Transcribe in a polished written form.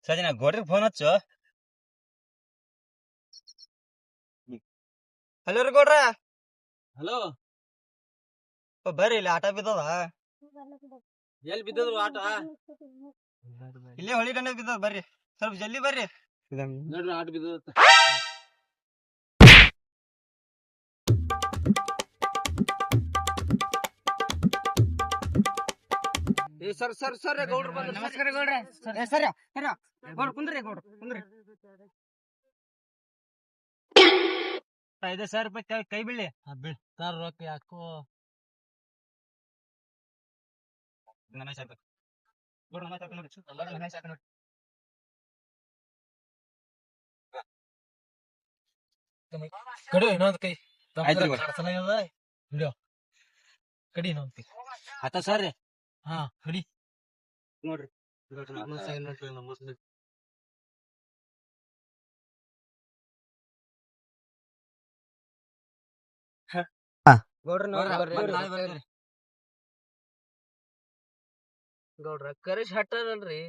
ಸಜಿನ ಗೋಡ್ರಿಗೆ phone ಹಚ್ಚು. Hello ರೀ ಗೌಡ್ರ. ಹಲೋ, ಬರ್ರಿ, ಇಲ್ಲಿ ಆಟ ಬಿದ್ದದ. ಎಲ್ಲಿ ಬಿದ್ದದ್ರು ಆಟ? ಇಲ್ಲೇ ಹೊಳಿ ದಂಡೆ ಬಿದ್ದದ, ಬರ್ರಿ ಸ್ವಲ್ಪ ಜಲ್ದಿ ಬರ್ರಿ. ನೋಡ್ರಿ ಆಟ ಬಿದ್ದದ. ಸರ್ ಸರ್ ಸರ್ ಗೌಡ್ರು ಬಂದ್ರು. ನಮಸ್ಕಾರ ಗೌಡ್ರೆ. ಸರ್ ಗೌಡ್ರು ಕುಂದ್ರಿ, ಗೌಡ್ರು ಕುಂದ್ರಿ. 5,000 ರೂಪಾಯಿ ಕೈ ಬೀಳಿ. ಬಿಡ್ತಾರ ರೊಕ್ಕ ಯಾಕೋ. ಕಡಿ ಇನ್ನೊಂದ್ ಕೈ ಹಿಡಿಯೋ. ಕಡಿ ಇನ್ನೊಂದ್ ಕೈ ಆತ ಸರ್. ಹಾ ಕಡಿ ನೋಡ್ರಿ ಗೌಡ್ರ ಕರಿಶ್ ಹಟ್ಟದಲ್ರಿ.